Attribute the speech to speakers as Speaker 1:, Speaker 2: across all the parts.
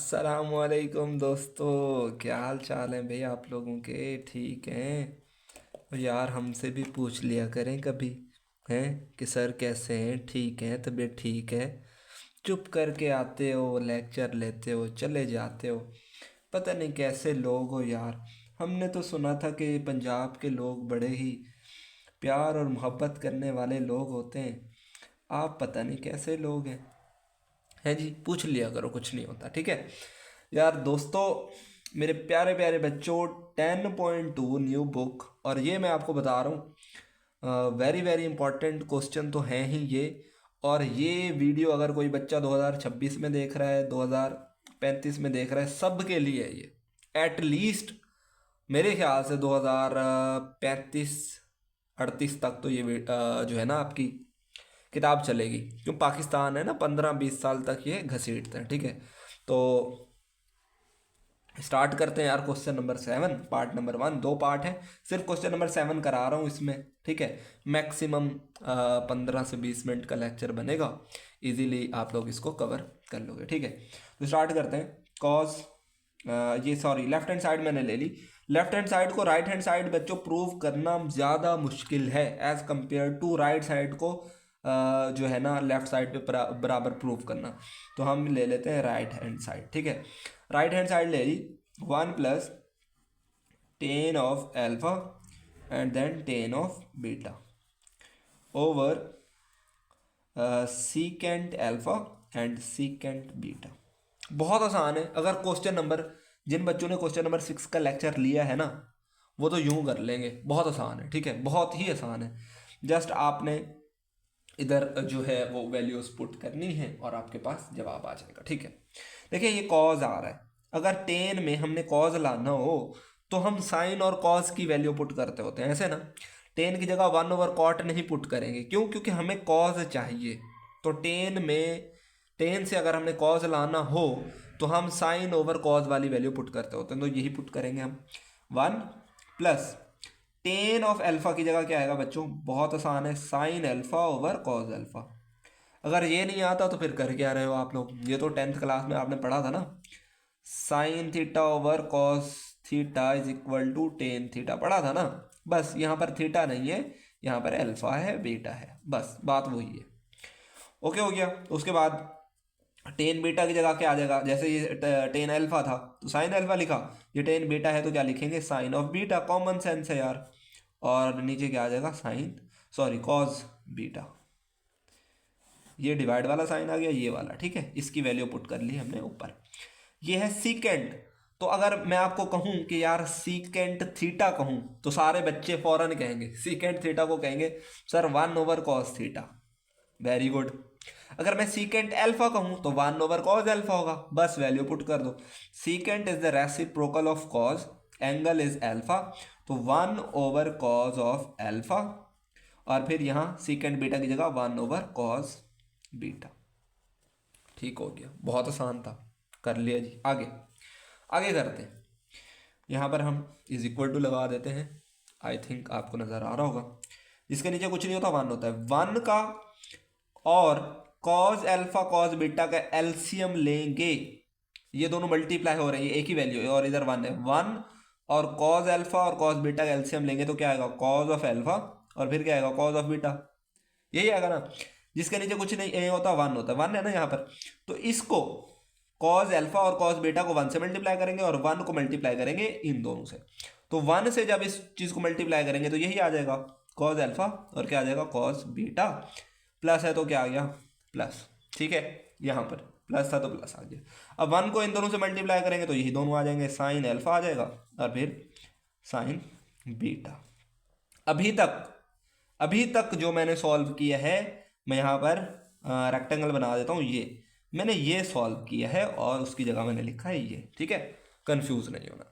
Speaker 1: अस्सलामुअलैकुम दोस्तों, क्या हाल चाल है भाई आप लोगों के? ठीक हैं? और यार हमसे भी पूछ लिया करें कभी, हैं कि सर कैसे हैं, ठीक हैं, तबीयत ठीक है? चुप करके आते हो, लेक्चर लेते हो, चले जाते हो। पता नहीं कैसे लोग हो यार। हमने तो सुना था कि पंजाब के लोग बड़े ही प्यार और मोहब्बत करने वाले लोग होते हैं। आप पता नहीं कैसे लोग हैं। है जी, पूछ लिया करो, कुछ नहीं होता, ठीक है। यार दोस्तों, मेरे प्यारे प्यारे बच्चों, 10.2 न्यू बुक, और ये मैं आपको बता रहा हूँ, वेरी वेरी इंपॉर्टेंट क्वेश्चन तो हैं ही ये। और ये वीडियो अगर कोई बच्चा 2026 में देख रहा है, 2035 में देख रहा है, सब के लिए है ये। एट लीस्ट मेरे ख्याल से 2035 38 तक तो ये जो है ना आपकी किताब चलेगी, क्यों पाकिस्तान है ना, 15-20 साल तक ये घसीटते हैं, ठीक है। तो स्टार्ट करते हैं यार। क्वेश्चन नंबर 7, पार्ट नंबर 1, दो पार्ट है, सिर्फ क्वेश्चन नंबर 7 करा रहा हूँ इसमें, ठीक है। मैक्सिमम 15 से 20 मिनट का लेक्चर बनेगा, इजीली आप लोग इसको कवर कर लोगे, ठीक है। तो स्टार्ट करते हैं। कॉज, ये सॉरी लेफ्ट हैंड साइड मैंने ले ली। लेफ्ट हैंड साइड को राइट हैंड साइड बच्चों प्रूव करना ज़्यादा मुश्किल है as compare to right side को जो है ना लेफ्ट साइड पे बराबर प्रूव करना। तो हम ले लेते हैं राइट हैंड साइड, ठीक है। राइट हैंड साइड ले ली, 1 + 10 of alpha and then 10 of beta over secant alpha and secant beta. बहुत आसान है। अगर क्वेश्चन नंबर, जिन बच्चों ने क्वेश्चन नंबर 6 का लेक्चर लिया है ना, वो तो यूं कर लेंगे। बहुत आसान है, ठीक है, बहुत ही आसान है। जस्ट आपने इधर जो है वो वैल्यूज पुट करनी है और आपके पास जवाब आ जाएगा, ठीक है। देखिए ये कॉज आ रहा है, अगर 10 में हमने कॉज लाना हो तो हम साइन और कॉज की वैल्यू पुट करते होते हैं, ऐसे ना। 10 की जगह 1/cot नहीं पुट करेंगे, क्यों? क्योंकि हमें कॉज चाहिए। तो 10 से अगर हमने कॉज लाना हो तो हम साइन ओवर कॉज वाली वैल्यू पुट करते होते हैं, तो यही पुट करेंगे हम। 1 + 10 ऑफ एल्फा की जगह क्या आएगा बच्चों? बहुत आसान है, sine alpha over cause alpha. अगर ये नहीं आता तो फिर कर क्या रहे हो आप लोग? ये तो 10th क्लास में आपने पढ़ा था ना, sine theta over cos theta is equal to tan theta, पढ़ा था ना। बस यहाँ पर थीटा नहीं है, यहाँ पर एल्फा है, बीटा है, बस बात वही है। ओके, हो गया। उसके बाद 10 बीटा की जगह क्या आ जाएगा? जैसे ये 10 एल्फा था तो साइन एल्फा लिखा, ये 10 बीटा है तो क्या लिखेंगे? Sine of beta. Common sense है यार। और नीचे क्या आ जाएगा? Sine, sorry, cos beta. ये डिवाइड वाला साइन आ गया, ये वाला, ठीक है। इसकी वैल्यू पुट कर ली हमने ऊपर। ये है सीकेंट। तो अगर मैं आपको कहूं कि यार सीकेंट थीटा कहूं, तो सारे बच्चे फौरन कहेंगे सीकेंट थीटा को कहेंगे sir 1/cos theta. Very good. अगर मैं सीकेंट एल्फा कहूं तो 1/cos एल्फा होगा, बस वैल्यू पुट कर दो। Secant is the reciprocal of cos, angle is alpha, तो 1/cos ऑफ एल्फा। और फिर यहाँ सीकेंट बीटा की जगह 1/cos बीटा। ठीक हो गया, बहुत आसान था, कर लिया जी। आगे आगे करते हैं। यहाँ पर हम इज इक्वल टू लगा देते हैं, आई थिंक आपको नज़र आ रहा होगा। जिसके नीचे कुछ नहीं होता, 1 होता है। 1 का और कॉज एल्फा कॉज बीटा का एलसीएम लेंगे, ये दोनों मल्टीप्लाई हो रही है, एक ही वैल्यू है, और इधर 1 है। 1 और कॉज एल्फा और कॉज बीटा का एलसीएम लेंगे तो क्या आएगा? कॉज ऑफ एल्फा, और फिर क्या आएगा? Cause of beta. यही आएगा ना। जिसके नीचे कुछ नहीं ए होता, 1 होता है, 1 है ना यहाँ पर। तो इसको कॉज एल्फा और कॉज बीटा को 1 से मल्टीप्लाई करेंगे और 1 को मल्टीप्लाई करेंगे इन दोनों से। तो 1 से जब इस चीज को मल्टीप्लाई करेंगे तो यही आ जाएगा कॉज एल्फा, और क्या आ जाएगा? Cos beta. प्लस है तो क्या आ गया? प्लस, ठीक है। यहाँ पर प्लस था तो प्लस आ गया। अब 1 को इन दोनों से मल्टीप्लाई करेंगे तो यही दोनों आ जाएंगे, साइन एल्फा आ जाएगा और फिर साइन बीटा। अभी तक जो मैंने सॉल्व किया है, मैं यहाँ पर रेक्टेंगल बना देता हूँ। ये मैंने ये सॉल्व किया है और उसकी जगह मैंने लिखा है ये, ठीक है। कंफ्यूज नहीं होना।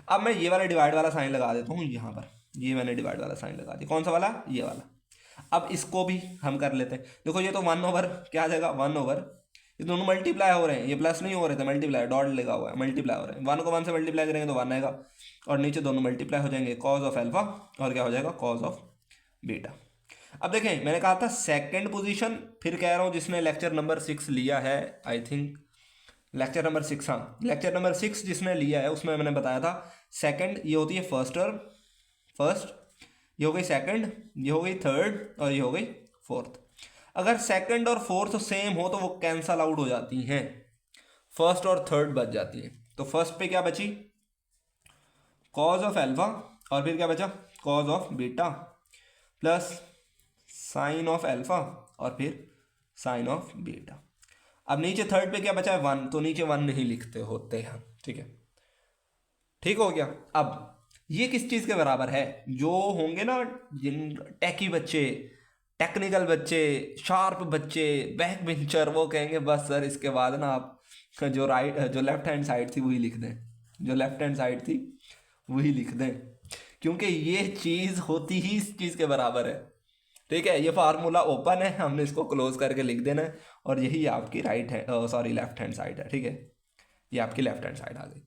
Speaker 1: अब मैं ये वाला डिवाइड वाला साइन लगा देता हूँ यहाँ पर। ये मैंने डिवाइड वाला साइन लगा दिया। कौन सा वाला? ये वाला। अब इसको भी हम कर लेते हैं। देखो ये तो 1/, क्या आ जाएगा? 1/, ये दोनों मल्टीप्लाई हो रहे हैं, ये प्लस नहीं हो रहे थे, मल्टीप्लाई डॉट लगा हुआ है, मल्टीप्लाई हो रहे हैं। 1 को 1 से मल्टीप्लाई करेंगे तो 1 आएगा, और नीचे दोनों मल्टीप्लाई हो जाएंगे, कॉज ऑफ एल्फा और क्या हो जाएगा? Cause of beta. अब देखें, मैंने कहा था सेकंड पोजीशन, फिर कह रहा हूँ जिसने लेक्चर नंबर 6 लिया है, आई थिंक लेक्चर नंबर 6, हाँ लेक्चर नंबर 6 जिसने लिया है उसमें मैंने बताया था सेकंड ये होती है फर्स्ट टर्म, फर्स्ट ये हो गई सेकंड, ये हो गई थर्ड और ये हो गई फोर्थ। अगर सेकंड और फोर्थ सेम हो तो वो कैंसल आउट हो जाती हैं, फर्स्ट और थर्ड बच जाती हैं। तो फर्स्ट पे क्या बची, कॉज ऑफ एल्फा, और फिर क्या बचा cause of beta plus sign of alpha और फिर साइन ऑफ बीटा। अब नीचे थर्ड पे क्या बचा है 1, तो नीचे 1 नहीं लिखते होते हैं, ठीक है, ठीक हो गया। अब ये किस चीज़ के बराबर है, जो होंगे ना जिन टेकी बच्चे, टेक्निकल बच्चे, शार्प बच्चे, बैक बेंचर, वो कहेंगे बस सर इसके बाद ना आप जो लेफ्ट हैंड साइड थी वही लिख दें, जो लेफ्ट हैंड साइड थी वही लिख दें, क्योंकि ये चीज़ होती ही इस चीज़ के बराबर है, ठीक है। ये फार्मूला ओपन है, हमने इसको क्लोज करके लिख देना है, और यही आपकी राइट है, सॉरी लेफ्ट हैंड साइड है, ठीक है, ये आपकी लेफ्ट हैंड साइड आ गई।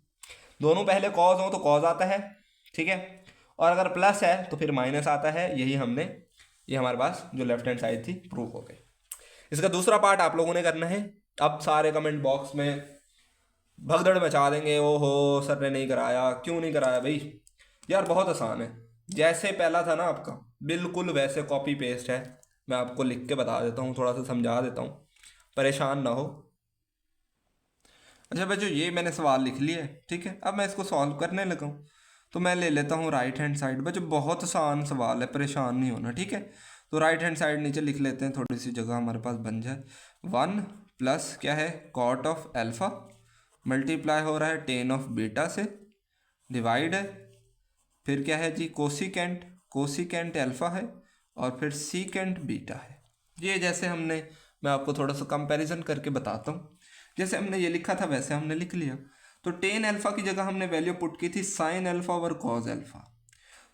Speaker 1: दोनों पहले कॉज हो तो कॉज आता है, ठीक है, और अगर प्लस है तो फिर माइनस आता है, यही हमने, ये हमारे पास जो लेफ्ट हैंड साइड थी प्रूव हो गई। इसका दूसरा पार्ट आप लोगों ने करना है। अब सारे कमेंट बॉक्स में भगदड़ मचा देंगे, ओहो सर ने नहीं कराया, क्यों नहीं कराया भाई, यार बहुत आसान है, जैसे पहला था ना आपका बिल्कुल वैसे कॉपी पेस्ट है। मैं आपको लिख के बता देता हूँ, थोड़ा सा समझा देता हूँ, परेशान ना हो। अच्छा बच्चों ये मैंने सवाल लिख लिया है, ठीक है, अब मैं इसको सॉल्व करने लगा हूँ, तो मैं ले लेता हूँ राइट हैंड साइड। बच्चों बहुत आसान सवाल है, परेशान नहीं होना, ठीक है। तो राइट हैंड साइड नीचे लिख लेते हैं, थोड़ी सी जगह हमारे पास बन जाए। 1 प्लस क्या है कॉट ऑफ एल्फा मल्टीप्लाई हो रहा है टेन ऑफ बीटा से, डिवाइड है, फिर क्या है जी कोसिकेंट, कोसिकेंट एल्फा है और फिर सीकेंट बीटा है। ये जैसे हमने, मैं आपको थोड़ा सा कंपैरिजन करके बताता हूँ, जैसे हमने ये लिखा था वैसे हमने लिख लिया। तो टेन एल्फा की जगह हमने वैल्यू पुट की थी sine alpha over cause alpha,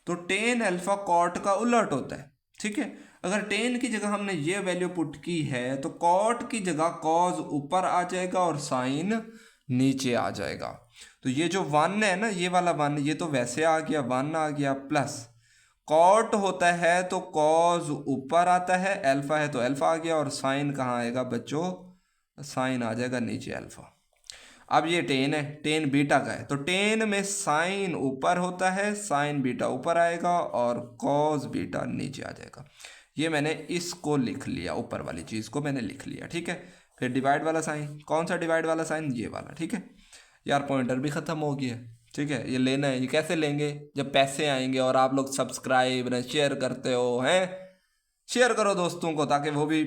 Speaker 1: तो टेन एल्फा कॉट का उलट होता है, ठीक है। अगर टेन की जगह हमने ये वैल्यू पुट की है तो कॉट की जगह कॉज ऊपर आ जाएगा और साइन नीचे आ जाएगा। तो ये जो 1 है ना, ये वाला 1, ये तो वैसे आ गया 1 आ गया, प्लस कॉट होता है तो कॉज ऊपर आता है, एल्फा है तो एल्फा आ गया, और साइन कहाँ आएगा बच्चों, साइन आ जाएगा नीचे एल्फा। अब ये टेन है, टेन बीटा का है, तो टेन में साइन ऊपर होता है, साइन बीटा ऊपर आएगा और कॉस बीटा नीचे आ जाएगा। ये मैंने इसको लिख लिया, ऊपर वाली चीज़ को मैंने लिख लिया, ठीक है। फिर डिवाइड वाला साइन, कौन सा डिवाइड वाला साइन, ये वाला, ठीक है। यार पॉइंटर भी ख़त्म हो गया, ठीक है। ये लेना है, ये कैसे लेंगे, जब पैसे आएंगे और आप लोग सब्सक्राइब न शेयर करते हो हैं, शेयर करो दोस्तों को ताकि वो भी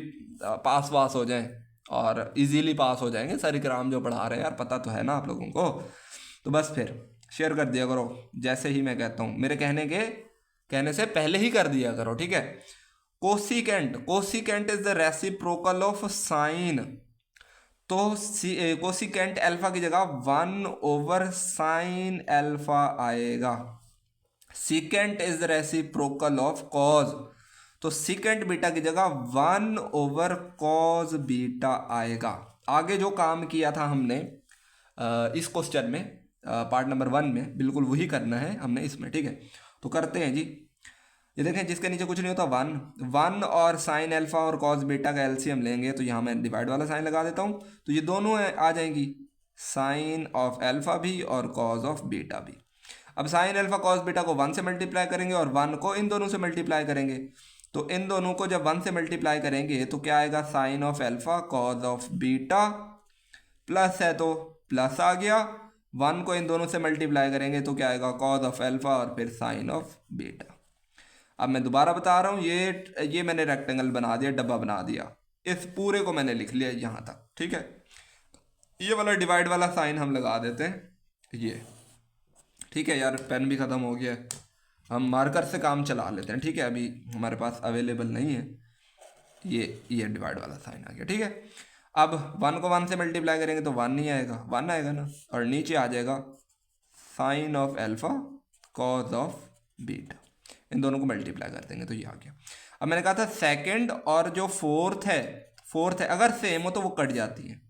Speaker 1: पास वास हो जाएं और इजीली पास हो जाएंगे। सर इकराम जो पढ़ा रहे हैं यार पता तो है ना आप लोगों को, तो बस फिर शेयर कर दिया करो, जैसे ही मैं कहता हूँ, मेरे कहने से पहले ही कर दिया करो, ठीक है। Cosecant, cosecant is the reciprocal of sine, तो कोसिकेंट एल्फा की जगह 1 ओवर साइन एल्फा आएगा। Secant is the reciprocal of cause, तो सीकेंट बीटा की जगह 1 ओवर कॉज बीटा आएगा। आगे जो काम किया था हमने इस क्वेश्चन में, पार्ट नंबर 1 में, बिल्कुल वही करना है हमने इसमें, ठीक है। तो करते हैं जी, ये देखें जिसके नीचे कुछ नहीं होता 1 और साइन एल्फा और कॉस बीटा का एलसीएम लेंगे, तो यहाँ मैं डिवाइड वाला साइन लगा देता हूँ, तो ये दोनों आ जाएंगी, साइन ऑफ एल्फा भी और कॉस ऑफ बीटा भी। अब साइन एल्फा कॉस बीटा को 1 से मल्टीप्लाई करेंगे और 1 को इन दोनों से मल्टीप्लाई करेंगे, तो इन दोनों को जब 1 से मल्टीप्लाई करेंगे तो क्या आएगा, sine of alpha cos of beta, plus है तो प्लस आ गया, 1 को इन दोनों से मल्टीप्लाई करेंगे तो क्या आएगा, कॉस ऑफ एल्फा और फिर साइन ऑफ बीटा। अब मैं दोबारा बता रहा हूँ, ये मैंने रेक्टेंगल बना दिया, डब्बा बना दिया, इस पूरे को मैंने लिख लिया यहाँ तक, ठीक है। ये वाला डिवाइड वाला साइन हम लगा देते हैं, ये ठीक है। यार पेन भी ख़त्म हो गया है, हम मार्कर से काम चला लेते हैं, ठीक है, अभी हमारे पास अवेलेबल नहीं है। ये डिवाइड वाला साइन आ गया, ठीक है। अब 1 को 1 से मल्टीप्लाई करेंगे तो 1 नहीं आएगा, 1 आएगा ना, और नीचे आ जाएगा sine of alpha cos of beta, इन दोनों को मल्टीप्लाई कर देंगे तो ये आ गया। अब मैंने कहा था सेकंड और जो फोर्थ है अगर सेम हो तो वो कट जाती है,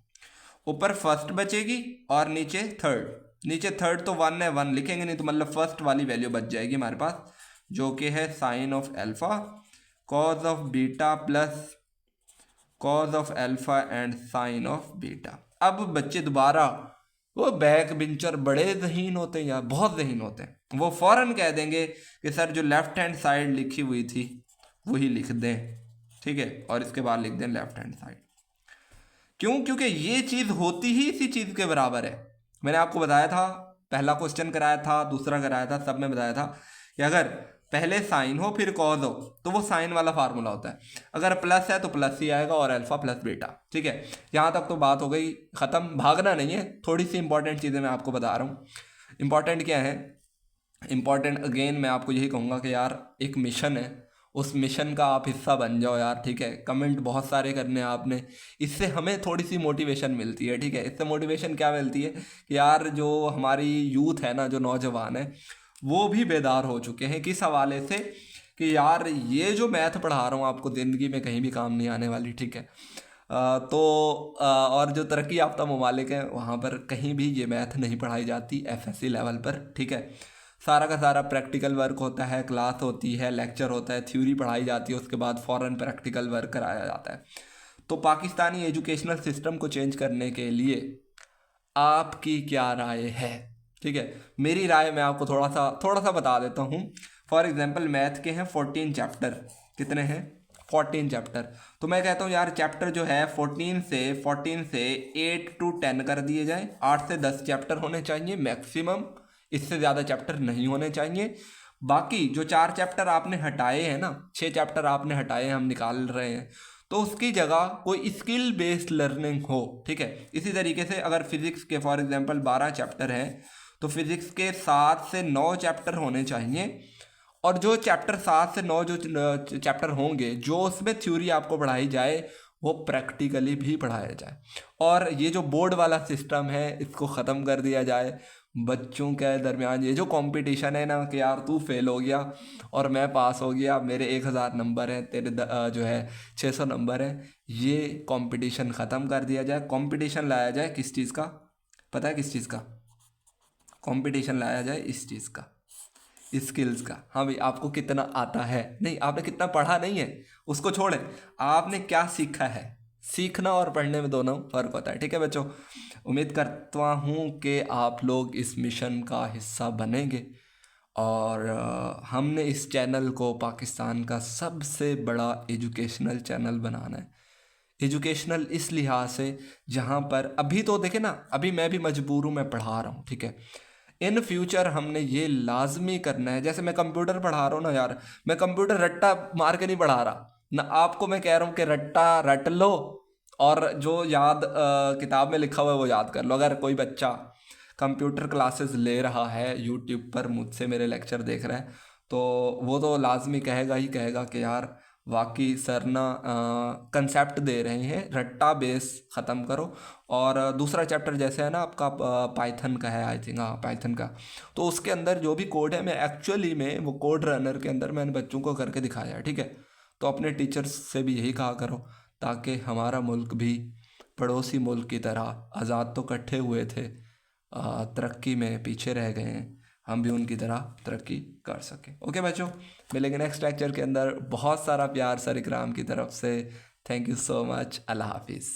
Speaker 1: ऊपर फर्स्ट बचेगी और नीचे थर्ड तो 1 है, 1 लिखेंगे नहीं, तो मतलब फर्स्ट वाली वैल्यू बच जाएगी हमारे पास, जो कि है sine of alpha cos of beta plus cos of alpha and sine of beta. अब बच्चे दोबारा, वो बैक बेंचर बड़े ज़हीन होते हैं यार, बहुत ज़हीन होते हैं, वो फ़ौरन कह देंगे कि सर जो लेफ़्ट हैंड साइड लिखी हुई थी वही लिख दें, ठीक है, और इसके बाद लिख दें लेफ़्ट हैंड साइड। क्यों? क्योंकि ये चीज़ होती ही इसी चीज़ के बराबर है। मैंने आपको बताया था, पहला क्वेश्चन कराया था, दूसरा कराया था, सब में बताया था कि अगर पहले साइन हो फिर कॉज हो तो वो साइन वाला फार्मूला होता है, अगर प्लस है तो प्लस ही आएगा और अल्फा प्लस बीटा, ठीक है। यहाँ तक तो बात हो गई ख़त्म, भागना नहीं है, थोड़ी सी इंपॉर्टेंट चीज़ें मैं आपको बता रहा हूँ। इंपॉर्टेंट क्या है? इंपॉर्टेंट अगेन मैं आपको यही कहूँगा कि यार एक मिशन है, उस मिशन का आप हिस्सा बन जाओ यार, ठीक है। कमेंट बहुत सारे करने हैं आपने, इससे हमें थोड़ी सी मोटिवेशन मिलती है, ठीक है। इससे मोटिवेशन क्या मिलती है कि यार जो हमारी यूथ है ना, जो नौजवान है, वो भी बेदार हो चुके हैं किस हवाले से कि यार ये जो मैथ पढ़ा रहा हूँ आपको ज़िंदगी में कहीं भी काम नहीं आने वाली, ठीक है। और जो तरक्की याफ्ता ममालिक हैं वहाँ पर कहीं भी ये मैथ नहीं पढ़ाई जाती एफएससी लेवल पर, ठीक है। सारा का सारा प्रैक्टिकल वर्क होता है, क्लास होती है, लेक्चर होता है, थ्योरी पढ़ाई जाती है, उसके बाद फ़ौरन प्रैक्टिकल वर्क कराया जाता है। तो पाकिस्तानी एजुकेशनल सिस्टम को चेंज करने के लिए आपकी क्या राय है? ठीक है, मेरी राय मैं आपको थोड़ा सा बता देता हूँ। फॉर एग्जांपल मैथ के हैं 14 चैप्टर, कितने हैं? 14 चैप्टर। तो मैं कहता हूँ यार चैप्टर जो है 14 से 8 to 10 कर दिए जाए, 8 से 10 चैप्टर होने चाहिए मैक्सिमम, इससे ज़्यादा चैप्टर नहीं होने चाहिए। बाकी जो 4 चैप्टर आपने हटाए हैं ना, 6 चैप्टर आपने हटाए हैं, हम निकाल रहे हैं, तो उसकी जगह कोई स्किल बेस्ड लर्निंग हो, ठीक है। इसी तरीके से अगर फिजिक्स के फॉर एग्जांपल 12 चैप्टर हैं तो फिजिक्स के 7 से 9 चैप्टर होने चाहिए, और जो चैप्टर 7 से 9 जो चैप्टर होंगे जो उसमें थ्योरी आपको पढ़ाई जाए वो प्रैक्टिकली भी पढ़ाया जाए। और ये जो बोर्ड वाला सिस्टम है इसको ख़त्म कर दिया जाए। बच्चों के दरमियान ये जो कंपटीशन है ना कि यार तू फेल हो गया और मैं पास हो गया, मेरे 1000 नंबर हैं, तेरे जो है 600 नंबर हैं, ये कंपटीशन ख़त्म कर दिया जाए। कंपटीशन लाया जाए किस चीज़ का? पता है किस चीज़ का कंपटीशन लाया जाए? इस चीज़ का, स्किल्स का। हाँ भाई, आपको कितना आता है, नहीं आपने कितना पढ़ा नहीं है उसको छोड़ें, आपने क्या सीखा है। सीखना और पढ़ने में दोनों फ़र्क होता है, ठीक है बच्चों। उम्मीद करता हूँ कि आप लोग इस मिशन का हिस्सा बनेंगे, और हमने इस चैनल को पाकिस्तान का सबसे बड़ा एजुकेशनल चैनल बनाना है। एजुकेशनल इस लिहाज से जहाँ पर अभी तो देखे ना, अभी मैं भी मजबूर हूँ, मैं पढ़ा रहा हूँ, ठीक है। इन फ्यूचर हमने ये लाजमी करना है। जैसे मैं कंप्यूटर पढ़ा रहा हूँ ना यार, मैं कंप्यूटर रट्टा मार के नहीं पढ़ा रहा ना, आपको मैं कह रहा हूँ कि रट्टा रट लो और जो याद किताब में लिखा हुआ है वो याद कर लो। अगर कोई बच्चा कंप्यूटर क्लासेस ले रहा है यूट्यूब पर, मुझसे मेरे लेक्चर देख रहा है, तो वो तो लाजमी कहेगा ही कहेगा कि यार वाकई सर ना कंसेप्ट दे रहे हैं, रट्टा बेस ख़त्म करो। और दूसरा चैप्टर जैसे है ना आपका पाइथन का है, आई थिंक, हाँ पाइथन का, तो उसके अंदर जो भी कोड है मैं एक्चुअली में वो कोड रनर के अंदर मैंने बच्चों को करके दिखाया है, ठीक है। तो अपने टीचर्स से भी यही कहा करो ताकि हमारा मुल्क भी पड़ोसी मुल्क की तरह, आज़ाद तो इकट्ठे हुए थे, तरक्की में पीछे रह गए हैं, हम भी उनकी तरह तरक्की कर सकें। ओके बच्चों, मिलेंगे नेक्स्ट लेक्चर के अंदर। बहुत सारा प्यार सर इकराम की तरफ से, थैंक यू सो मच, अल्लाह हाफिज़।